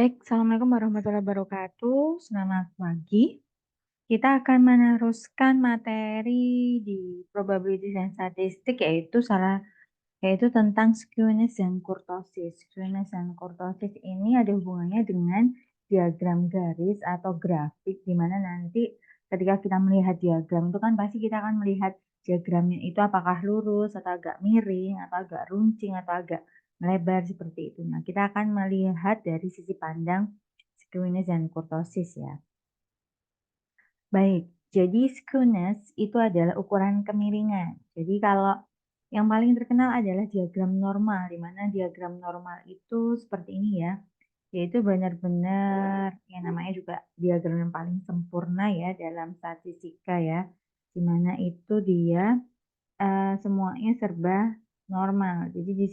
Baik, assalamualaikum warahmatullahi wabarakatuh. Selamat pagi. Kita akan meneruskan materi di probability dan statistik yaitu tentang skewness dan kurtosis. Skewness dan kurtosis ini ada hubungannya dengan diagram garis atau grafik di mana nanti ketika kita melihat diagram itu kan pasti kita akan melihat diagramnya itu apakah lurus atau agak miring atau agak runcing atau agak melebar seperti itu. Nah, kita akan melihat dari sisi pandang skewness dan kurtosis ya. Baik, jadi skewness itu adalah ukuran kemiringan. Jadi kalau yang paling terkenal adalah diagram normal, di mana diagram normal itu seperti ini ya, yaitu benar-benar yang namanya juga diagram yang paling sempurna ya dalam statistika ya, di mana itu dia semuanya serba normal. Jadi di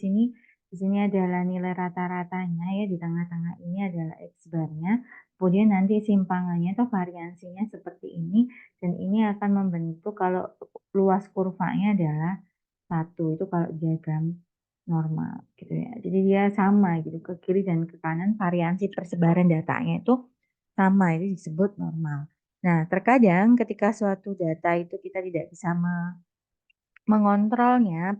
sini adalah nilai rata-ratanya ya, di tengah-tengah ini adalah X-barnya, kemudian nanti simpangannya atau variansinya seperti ini, dan ini akan membentuk kalau luas kurvanya adalah 1, itu kalau diagram normal gitu ya. Jadi dia sama gitu, ke kiri dan ke kanan variansi persebaran datanya itu sama, itu disebut normal. Nah, terkadang ketika suatu data itu kita tidak bisa mengontrolnya,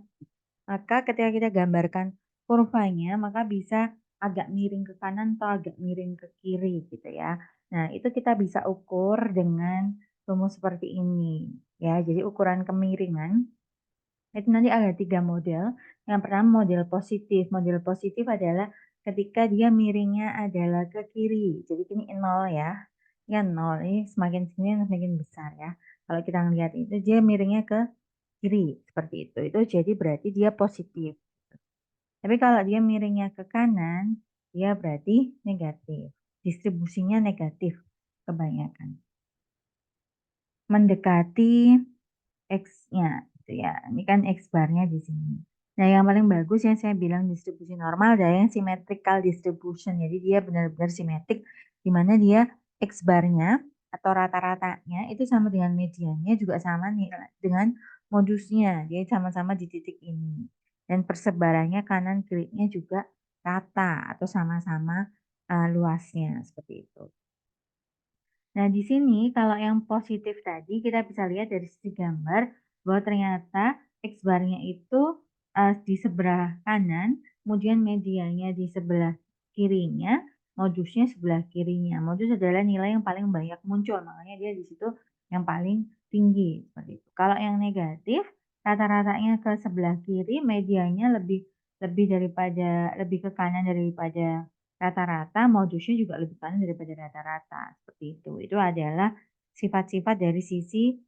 maka ketika kita gambarkan kurvanya, maka bisa agak miring ke kanan atau agak miring ke kiri gitu ya. Nah, itu kita bisa ukur dengan rumus seperti ini ya. Jadi ukuran kemiringan itu nanti ada 3 model. Yang pertama model positif. Model positif adalah ketika dia miringnya adalah ke kiri. Jadi ini 0 ya. Ya 0, ini semakin sini semakin besar ya. Kalau kita lihat itu dia miringnya ke kiri, seperti itu. Itu jadi berarti dia positif. Tapi kalau dia miringnya ke kanan, dia berarti negatif. Distribusinya negatif kebanyakan. Mendekati X-nya gitu ya. Ini kan X barnya di sini. Nah, yang paling bagus yang saya bilang distribusi normal adalah yang symmetrical distribution. Jadi dia benar-benar simetrik di mana dia X barnya atau rata-ratanya itu sama dengan mediannya juga sama nih dengan modusnya. Dia sama-sama di titik ini. Dan persebarannya kanan kirinya juga rata atau sama-sama luasnya seperti itu. Nah, di sini kalau yang positif tadi kita bisa lihat dari sisi gambar bahwa ternyata X barnya itu di sebelah kanan, kemudian medianya di sebelah kirinya, modusnya sebelah kirinya. Modus adalah nilai yang paling banyak muncul, makanya dia di situ yang paling tinggi seperti itu. Kalau yang negatif, rata-ratanya ke sebelah kiri, medianya lebih lebih daripada lebih ke kanan daripada rata-rata, modusnya juga lebih kanan daripada rata-rata, seperti itu. Itu adalah sifat-sifat dari sisi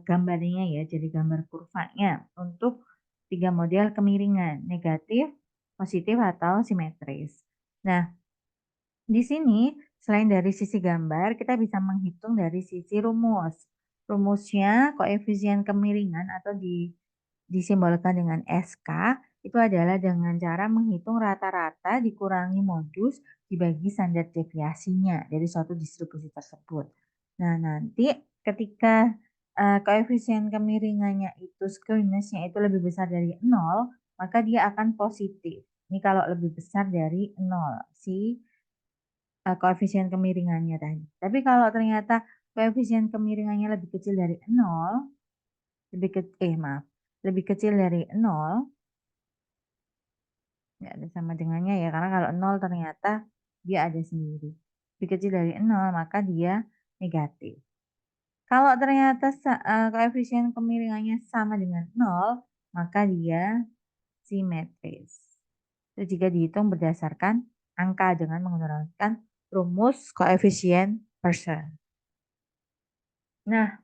gambarnya ya, jadi gambar kurvanya untuk 3 model kemiringan, negatif, positif, atau simetris. Nah, di sini selain dari sisi gambar, kita bisa menghitung dari sisi rumus. Rumusnya koefisien kemiringan atau disimbolkan dengan SK itu adalah dengan cara menghitung rata-rata dikurangi modus dibagi standar deviasinya dari suatu distribusi tersebut. Nah, nanti ketika koefisien kemiringannya itu skewness-nya itu lebih besar dari 0, maka dia akan positif. Ini kalau lebih besar dari 0 si koefisien kemiringannya tadi. Tapi kalau ternyata koefisien kemiringannya lebih kecil dari 0, lebih kecil dari 0, nggak ada sama dengannya ya, karena kalau 0 ternyata dia ada sendiri. Lebih kecil dari 0, maka dia negatif. Kalau ternyata koefisien kemiringannya sama dengan 0, maka dia simetris. Itu jika dihitung berdasarkan angka dengan menggunakan rumus koefisien Pearson. Nah,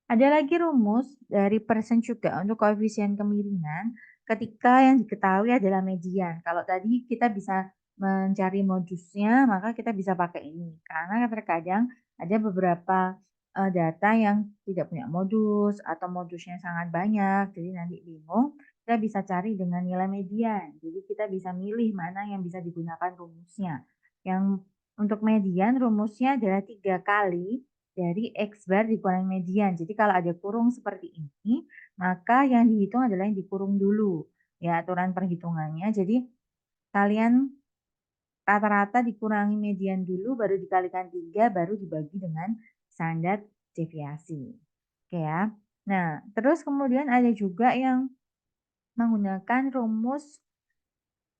ada lagi rumus dari Pearson juga untuk koefisien kemiringan ketika yang diketahui adalah median. Kalau tadi kita bisa mencari modusnya, maka kita bisa pakai ini. Karena terkadang ada beberapa data yang tidak punya modus atau modusnya sangat banyak, jadi nanti bingung. Kita bisa cari dengan nilai median. Jadi kita bisa milih mana yang bisa digunakan rumusnya. Yang untuk median rumusnya adalah 3 kali dari X bar dikurangi median. Jadi kalau ada kurung seperti ini, maka yang dihitung adalah yang dikurung dulu. Ya, aturan perhitungannya. Jadi kalian rata-rata dikurangi median dulu, baru dikalikan 3, baru dibagi dengan standar deviasi. Oke ya. Nah, terus kemudian ada juga yang menggunakan rumus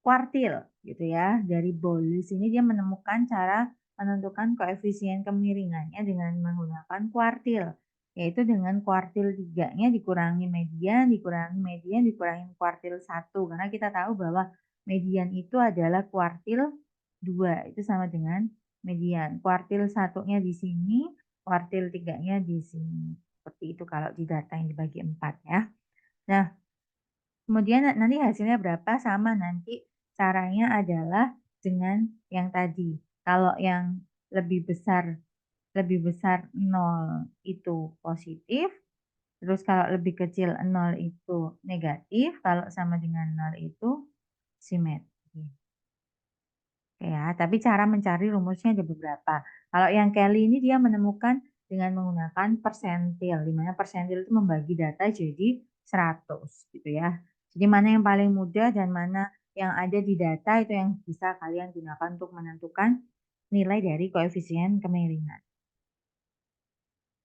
kuartil gitu ya. Dari Bolus ini dia menemukan cara menentukan koefisien kemiringannya dengan menggunakan kuartil. Yaitu dengan kuartil 3-nya dikurangi median, dikurangi kuartil 1. Karena kita tahu bahwa median itu adalah kuartil 2. Itu sama dengan median. Kuartil 1-nya di sini, kuartil 3-nya di sini. Seperti itu kalau di data yang dibagi 4 ya. Nah, kemudian nanti hasilnya berapa sama nanti caranya adalah dengan yang tadi. Kalau yang lebih besar 0 itu positif, terus kalau lebih kecil 0 itu negatif, kalau sama dengan 0 itu simetri. Ya, tapi cara mencari rumusnya ada beberapa. Kalau yang Kelly ini dia menemukan dengan menggunakan persentil, di mana persentil itu membagi data jadi 100 gitu ya. Jadi mana yang paling mudah dan mana yang ada di data itu yang bisa kalian gunakan untuk menentukan nilai dari koefisien kemiringan.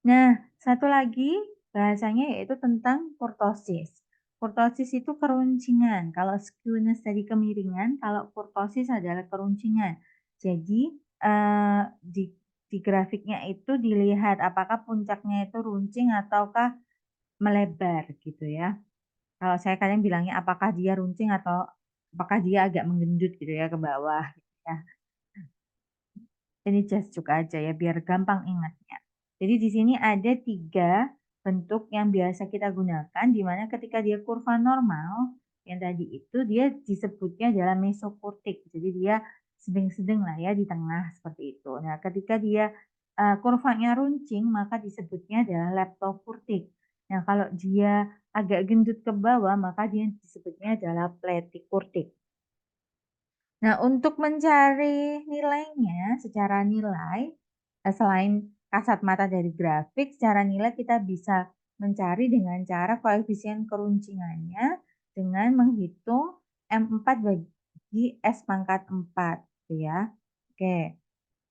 Nah, satu lagi bahasanya yaitu tentang kurtosis. Kurtosis itu keruncingan. Kalau skewness tadi kemiringan, kalau kurtosis adalah keruncingan. Jadi di grafiknya itu dilihat apakah puncaknya itu runcing ataukah melebar gitu ya. Kalau saya kadang bilangnya apakah dia runcing atau apakah dia agak menggendut gitu ya ke bawah gitu ya. Ini just juga aja ya biar gampang ingatnya. Jadi di sini ada 3 bentuk yang biasa kita gunakan di mana ketika dia kurva normal yang tadi itu dia disebutnya adalah mesokurtik. Jadi dia sedang-sedang lah ya di tengah seperti itu. Nah, ketika dia kurvanya runcing maka disebutnya adalah leptokurtik. Nah, kalau dia agak gendut ke bawah maka dia disebutnya adalah pletikurtik. Nah, untuk mencari nilainya secara nilai, selain kasat mata dari grafik, secara nilai kita bisa mencari dengan cara koefisien keruncingannya dengan menghitung M4 bagi S pangkat 4, gitu ya. Oke,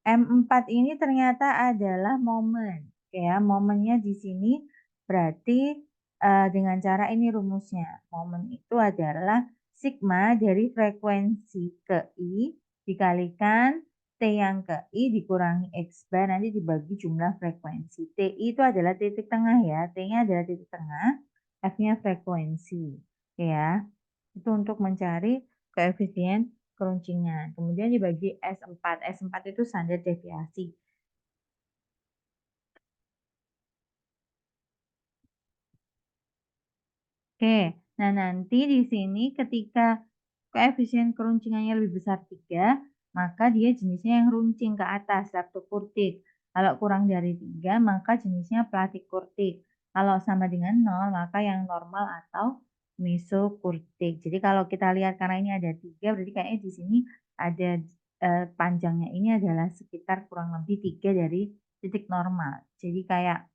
M4 ini ternyata adalah momen. Oke ya, momennya di sini berarti dengan cara ini rumusnya. Momen itu adalah sigma dari frekuensi ke I dikalikan T yang ke I dikurangi X bar nanti dibagi jumlah frekuensi. TI itu adalah titik tengah ya. T-nya adalah titik tengah, F-nya frekuensi. Oke ya. Itu untuk mencari koefisien keruncingan. Kemudian dibagi S4. S4 itu standar deviasi. Oke, nah nanti di sini ketika koefisien keruncingannya lebih besar 3, maka dia jenisnya yang runcing ke atas, leptokurtik. Kalau kurang dari 3, maka jenisnya platikurtik. Kalau sama dengan 0, maka yang normal atau mesokurtik. Jadi kalau kita lihat karena ini ada 3, berarti kayaknya di sini ada panjangnya ini adalah sekitar kurang lebih 3 dari titik normal. Jadi kayak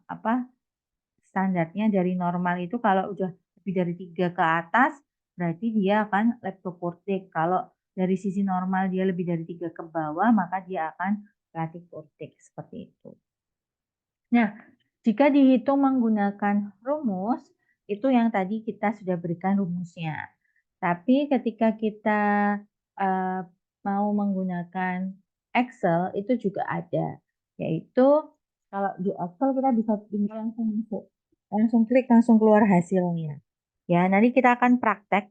apa standarnya dari normal itu kalau udah lebih dari 3 ke atas, berarti dia akan leptokurtik. Kalau dari sisi normal dia lebih dari 3 ke bawah, maka dia akan platikurtik. Seperti itu. Nah, jika dihitung menggunakan rumus, itu yang tadi kita sudah berikan rumusnya. Tapi ketika kita uh, mau menggunakan Excel, itu juga ada. Yaitu kalau di Excel kita bisa tinggal langsung masuk, langsung klik, langsung keluar hasilnya. Ya, nanti kita akan praktek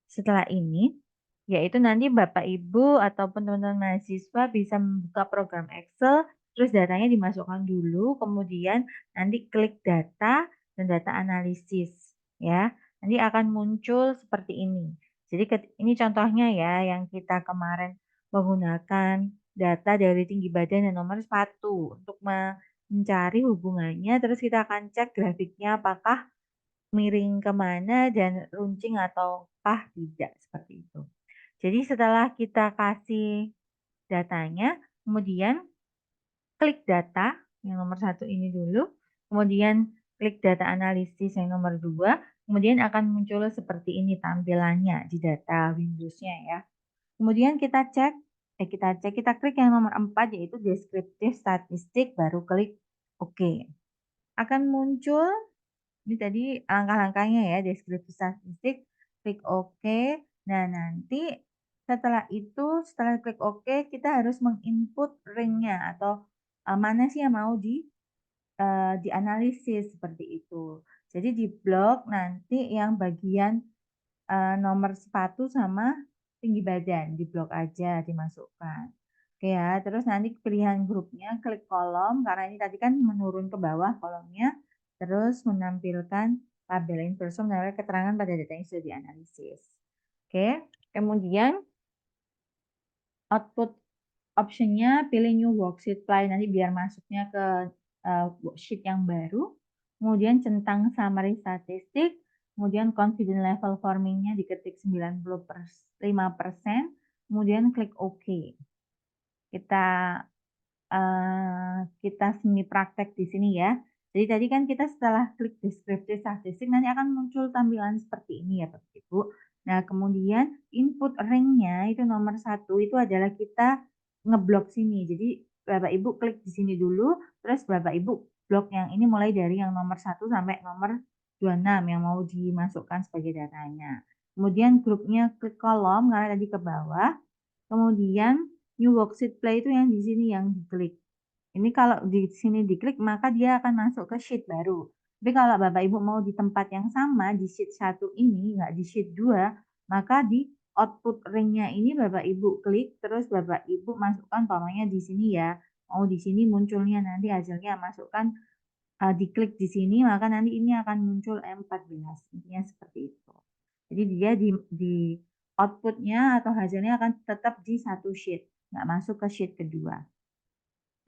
setelah ini, yaitu nanti Bapak Ibu ataupun teman-teman mahasiswa bisa membuka program Excel, terus datanya dimasukkan dulu, kemudian nanti klik data dan data analisis, ya. Nanti akan muncul seperti ini. Jadi ini contohnya ya yang kita kemarin menggunakan data dari tinggi badan dan nomor sepatu untuk mencari hubungannya, terus kita akan cek grafiknya apakah miring kemana dan runcing ataukah tidak seperti itu. Jadi setelah kita kasih datanya, kemudian klik data yang nomor 1 ini dulu, kemudian klik data analisis yang nomor 2, kemudian akan muncul seperti ini tampilannya di data Windows-nya ya. Kemudian kita klik yang nomor 4 yaitu deskriptif statistik, baru klik OK. Akan muncul, ini tadi langkah-langkahnya ya, deskriptif statistik, klik OK. Nah, nanti setelah klik OK, kita harus menginput ring-nya atau mana sih yang mau dianalisis seperti itu. Jadi di blok nanti yang bagian nomor sepatu sama tinggi badan, di blok aja dimasukkan. Oke ya, terus nanti pilihan grupnya klik kolom, karena ini tadi kan menurun ke bawah kolomnya, terus menampilkan tabel inverse menampilkan keterangan pada data yang sudah dianalisis. Oke, kemudian output optionnya pilih new worksheet file, nanti biar masuknya ke worksheet yang baru. Kemudian centang summary statistik, kemudian confidence level formingnya diketik 95%, kemudian klik OK. Kita semi praktek di sini ya. Jadi tadi kan kita setelah klik deskripsi statistik nanti akan muncul tampilan seperti ini ya Bapak Ibu. Nah kemudian input ring-nya itu nomor 1 itu adalah kita ngeblok sini. Jadi Bapak Ibu klik di sini dulu, terus Bapak Ibu blok yang ini mulai dari yang nomor 1 sampai nomor 26 yang mau dimasukkan sebagai datanya. Kemudian grupnya klik kolom karena tadi ke bawah. Kemudian new worksheet play itu yang di sini yang diklik. Ini kalau di sini diklik maka dia akan masuk ke sheet baru. Tapi kalau Bapak Ibu mau di tempat yang sama di sheet 1 ini, nggak di sheet 2, maka di output ring-nya ini Bapak Ibu klik, terus Bapak Ibu masukkan umpamanya di sini ya. Mau di sini munculnya nanti hasilnya masukkan diklik di sini maka nanti ini akan muncul M14. Intinya seperti itu. Jadi dia di outputnya atau hasilnya akan tetap di satu sheet, nggak masuk ke sheet kedua.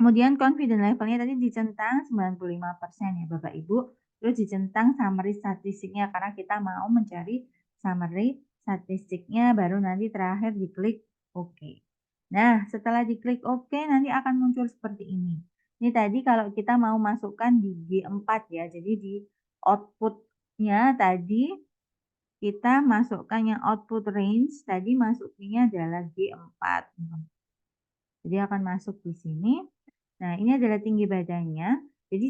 Kemudian confidence levelnya tadi dicentang 95% ya Bapak Ibu, terus dicentang summary statistiknya karena kita mau mencari summary statistiknya, baru nanti terakhir diklik OK. Nah, setelah diklik OK nanti akan muncul seperti ini. Ini tadi kalau kita mau masukkan di G4 ya, jadi di outputnya tadi kita masukkan yang output range, tadi masuknya adalah G4. Jadi akan masuk di sini. Nah, ini adalah tinggi badannya. Jadi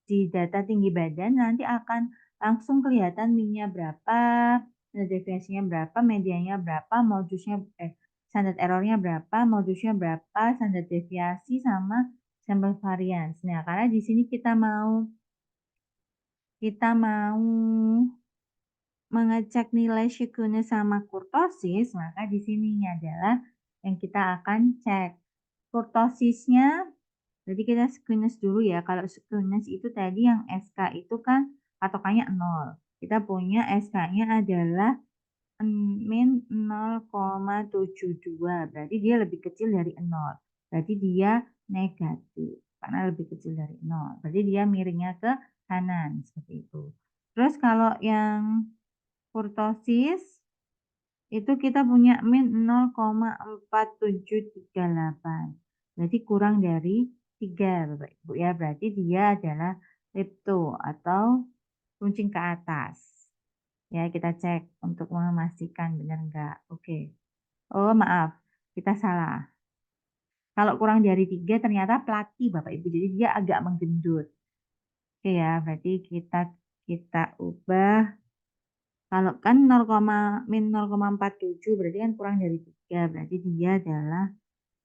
di data tinggi badan nanti akan langsung kelihatan min-nya berapa, deviasinya berapa, medianya berapa, standard error-nya berapa, modusnya berapa, standar deviasi sama sample variance. Nah, karena di sini kita mau mengecek nilai Shikune sama kurtosis, maka di sini adalah yang kita akan cek. Kurtosisnya, jadi kita squeeze dulu ya. Kalau squeeze itu tadi yang SK itu kan patokannya 0. Kita punya SK-nya adalah min 0,72. Berarti dia lebih kecil dari 0. Berarti dia negatif. Karena lebih kecil dari 0. Berarti dia miringnya ke kanan. Seperti itu. Terus kalau yang kurtosis itu kita punya min 0,4738. Berarti kurang dari 3 Bapak Ibu ya. Berarti dia adalah lepto atau runcing ke atas. Ya, kita cek untuk memastikan benar enggak. Oke. Oh, maaf. Kita salah. Kalau kurang dari 3 ternyata plati Bapak Ibu. Jadi dia agak menggendut. Oke ya, berarti kita ubah. Kalau kan min 0,47 berarti kan kurang dari 3. Berarti dia adalah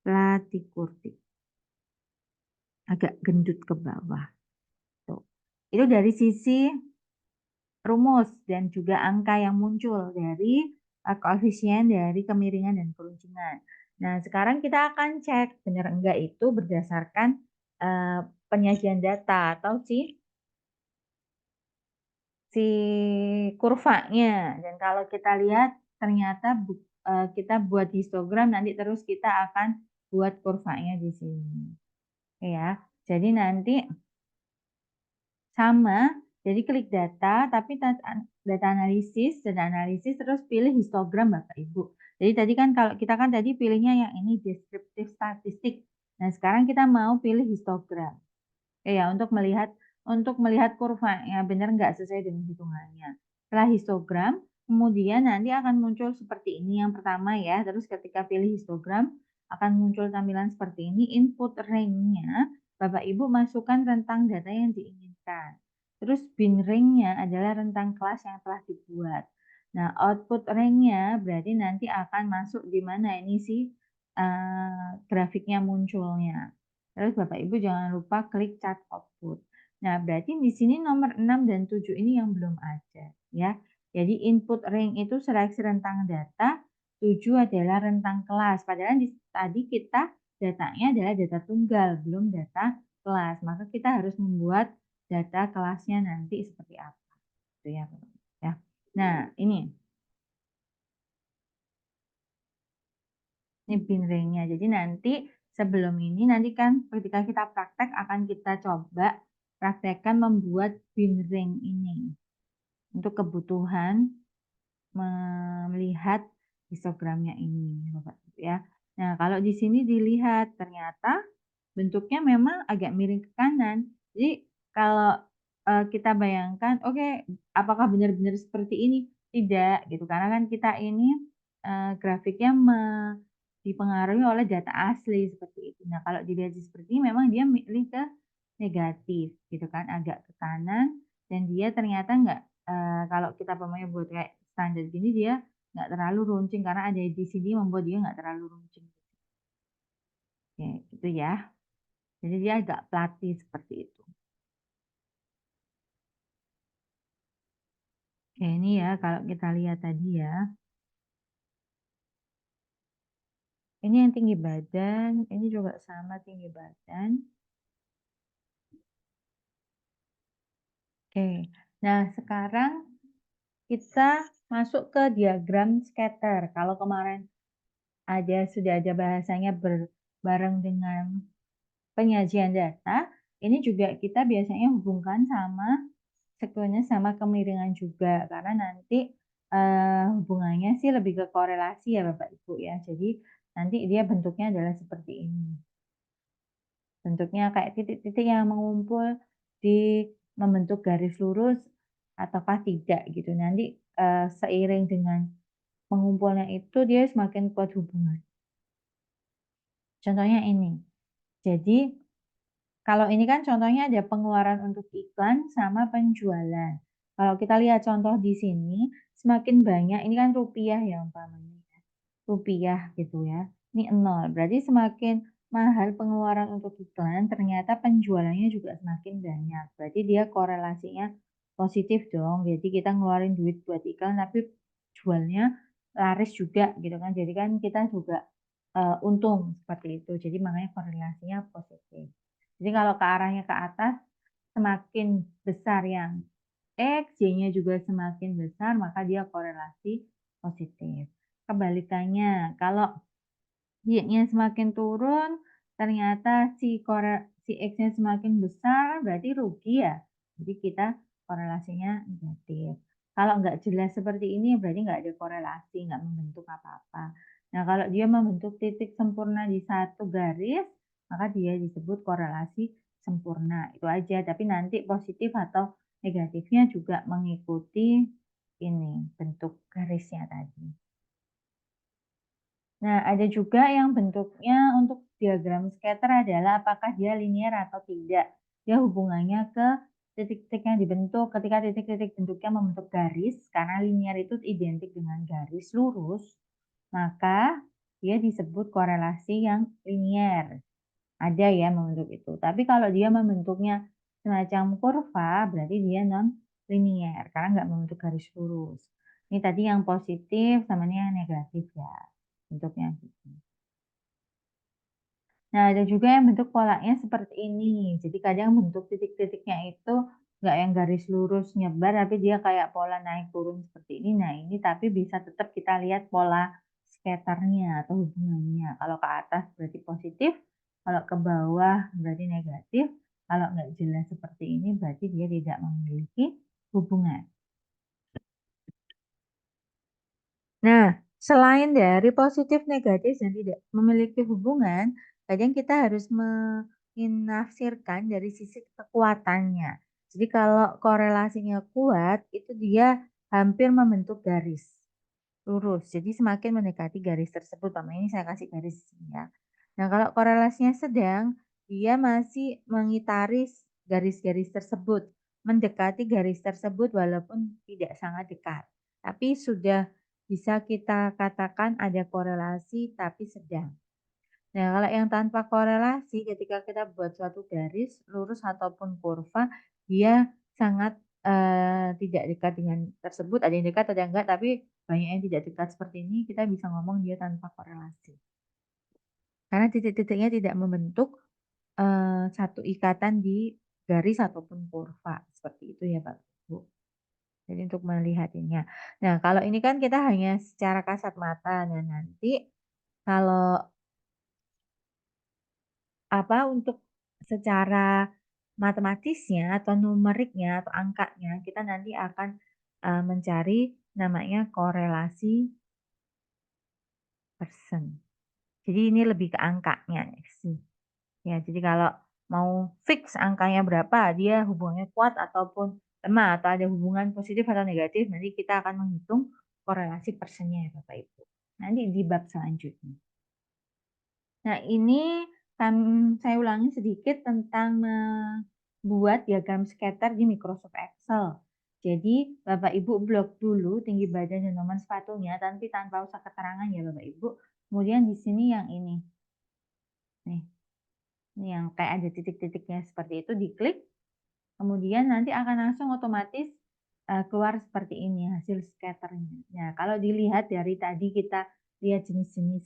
platikurtik. Agak gendut ke bawah. Tuh. Itu dari sisi rumus dan juga angka yang muncul dari koefisien dari kemiringan dan keruncingan. Nah, sekarang kita akan cek benar enggak itu berdasarkan penyajian data atau si kurvanya. Dan kalau kita lihat ternyata kita buat histogram nanti terus kita akan buat kurvanya di sini. Ya. Jadi nanti sama, jadi klik data, tapi data analisis terus pilih histogram Bapak Ibu. Jadi tadi kan kalau kita kan tadi pilihnya yang ini deskriptif statistik. Nah, sekarang kita mau pilih histogram. Ya, untuk melihat kurvanya benar nggak sesuai dengan hitungannya. Setelah histogram, Kemudian nanti akan muncul seperti ini yang pertama ya, terus ketika pilih histogram akan muncul tampilan seperti ini, input range-nya Bapak Ibu masukkan rentang data yang diinginkan. Terus bin range-nya adalah rentang kelas yang telah dibuat. Nah, output range-nya berarti nanti akan masuk di mana ini sih grafiknya munculnya. Terus Bapak Ibu jangan lupa klik chart output. Nah, berarti di sini nomor 6 dan 7 ini yang belum ada ya. Jadi input range itu seleksi rentang data, 7 adalah rentang kelas. Padahal tadi kita datanya adalah data tunggal, belum data kelas. Maka kita harus membuat data kelasnya nanti seperti apa. Gitu ya, ya. Nah, ini bin range-nya. Jadi nanti sebelum ini nanti kan ketika kita praktek akan kita coba praktekkan membuat bin range ini untuk kebutuhan melihat histogramnya ini, Bapak Ibu ya. Nah, kalau di sini dilihat ternyata bentuknya memang agak miring ke kanan. Jadi kalau kita bayangkan, oke, apakah benar-benar seperti ini? Tidak, gitu. Karena kan kita ini grafiknya dipengaruhi oleh data asli seperti itu. Nah, kalau dilihat seperti ini, memang dia milih ke negatif, gitu kan, agak ke kanan, dan dia ternyata nggak kalau kita pemainnya buat kayak standar gini dia nggak terlalu runcing karena ada di sini membuat dia nggak terlalu runcing. Oke, gitu ya. Jadi dia agak platy seperti itu. Oke, ini ya kalau kita lihat tadi ya. Ini yang tinggi badan, ini juga sama tinggi badan. Oke, nah sekarang kita masuk ke diagram scatter. Kalau kemarin sudah ada bahasanya bareng dengan penyajian data, ini juga kita biasanya hubungkan sama sekuennya sama kemiringan juga karena nanti hubungannya sih lebih ke korelasi ya Bapak Ibu ya. Jadi nanti dia bentuknya adalah seperti ini. Bentuknya kayak titik-titik yang mengumpul di membentuk garis lurus ataukah tidak gitu. Nanti seiring dengan mengumpulnya itu dia semakin kuat hubungan. Contohnya ini. Jadi kalau ini kan contohnya ada pengeluaran untuk iklan sama penjualan. Kalau kita lihat contoh di sini, semakin banyak, ini kan rupiah ya umpamanya. Rupiah gitu ya. Ini 0, berarti semakin mahal pengeluaran untuk iklan, ternyata penjualannya juga semakin banyak. Berarti dia korelasinya positif dong. Jadi kita ngeluarin duit buat iklan, tapi jualnya laris juga gitu kan. Jadi kan kita juga untung seperti itu. Jadi makanya korelasinya positif. Jadi kalau ke arahnya ke atas, semakin besar yang X, Y-nya juga semakin besar, maka dia korelasi positif. Kebalikannya, kalau Y-nya semakin turun, ternyata si X-nya semakin besar, berarti rugi ya. Jadi kita korelasinya negatif. Kalau nggak jelas seperti ini, berarti nggak ada korelasi, nggak membentuk apa-apa. Nah, kalau dia membentuk titik sempurna di satu garis, maka dia disebut korelasi sempurna. Itu aja, tapi nanti positif atau negatifnya juga mengikuti ini bentuk garisnya tadi. Nah, ada juga yang bentuknya untuk diagram scatter adalah apakah dia linear atau tidak. Dia hubungannya ke titik-titik yang dibentuk. Ketika titik-titik bentuknya membentuk garis, karena linear itu identik dengan garis lurus, maka dia disebut korelasi yang linear. Ada ya membentuk itu. Tapi kalau dia membentuknya semacam kurva, berarti dia non-linear, karena nggak membentuk garis lurus. Ini tadi yang positif, sama ini yang negatif ya bentuknya gitu. Nah, ada juga yang bentuk polanya seperti ini. Jadi kadang bentuk titik-titiknya itu nggak yang garis lurus nyebar, tapi dia kayak pola naik turun seperti ini. Nah, ini tapi bisa tetap kita lihat pola scatternya atau hubungannya. Kalau ke atas berarti positif, kalau ke bawah berarti negatif. Kalau nggak jelas seperti ini berarti dia tidak memiliki hubungan. Nah, selain dari positif negatif dan tidak memiliki hubungan, kadang kita harus menafsirkan dari sisi kekuatannya. Jadi kalau korelasinya kuat, itu dia hampir membentuk garis lurus. Jadi semakin mendekati garis tersebut, umpamanya ini saya kasih garis di sini ya. Nah, kalau korelasinya sedang, dia masih mengitari garis-garis tersebut, mendekati garis tersebut walaupun tidak sangat dekat. Tapi sudah bisa kita katakan ada korelasi tapi sedang. Nah, kalau yang tanpa korelasi ketika kita buat suatu garis lurus ataupun kurva, dia sangat, tidak dekat dengan tersebut, ada yang dekat, ada yang enggak, tapi banyak yang tidak dekat seperti ini, kita bisa ngomong dia tanpa korelasi. Karena titik-titiknya tidak membentuk, satu ikatan di garis ataupun kurva, seperti itu ya Bapak Ibu. Jadi untuk melihatnya. Nah, kalau ini kan kita hanya secara kasat mata, nah nanti kalau untuk secara matematisnya atau numeriknya atau angkanya, kita nanti akan, mencari namanya korelasi persen. Jadi ini lebih ke angkanya sih. Ya, jadi kalau mau fix angkanya berapa, dia hubungannya kuat ataupun lemah, atau ada hubungan positif atau negatif, nanti kita akan menghitung korelasi persennya ya Bapak Ibu. Nanti di bab selanjutnya. Nah, ini saya ulangi sedikit tentang membuat diagram scatter di Microsoft Excel. Jadi, Bapak Ibu blok dulu tinggi badan dan nomor sepatunya, tapi tanpa usah keterangan ya Bapak Ibu. Kemudian di sini yang ini. Nih, ini yang kayak ada titik-titiknya seperti itu, diklik. Kemudian nanti akan langsung otomatis keluar seperti ini hasil scatternya. Nah, kalau dilihat dari tadi kita lihat jenis-jenis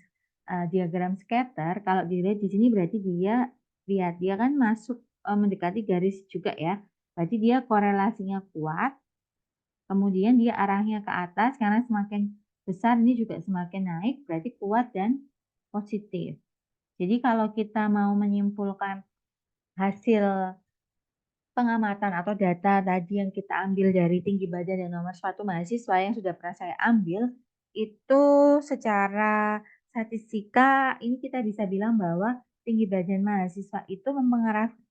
diagram scatter, kalau dilihat di sini berarti dia kan masuk mendekati garis juga ya. Berarti dia korelasinya kuat, kemudian dia arahnya ke atas karena semakin besar ini juga semakin naik, berarti kuat dan positif. Jadi kalau kita mau menyimpulkan hasil pengamatan atau data tadi yang kita ambil dari tinggi badan dan nomor sepatu mahasiswa yang sudah pernah saya ambil, itu secara statistika ini kita bisa bilang bahwa tinggi badan mahasiswa itu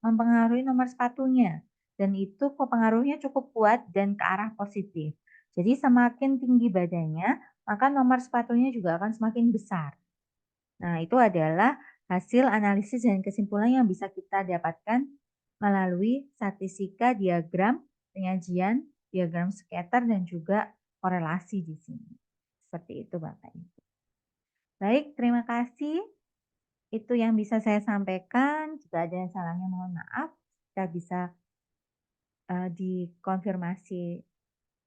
mempengaruhi nomor sepatunya. Dan itu pengaruhnya cukup kuat dan ke arah positif. Jadi semakin tinggi badannya, maka nomor sepatunya juga akan semakin besar. Nah, itu adalah hasil analisis dan kesimpulan yang bisa kita dapatkan melalui statistika diagram penyajian, diagram scatter, dan juga korelasi di sini. Seperti itu Bapak Ibu. Baik, terima kasih. Itu yang bisa saya sampaikan. Jika ada yang salahnya mohon maaf. Kita bisa dikonfirmasi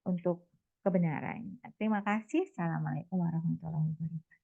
untuk kebenaran. Terima kasih. Assalamualaikum warahmatullahi wabarakatuh.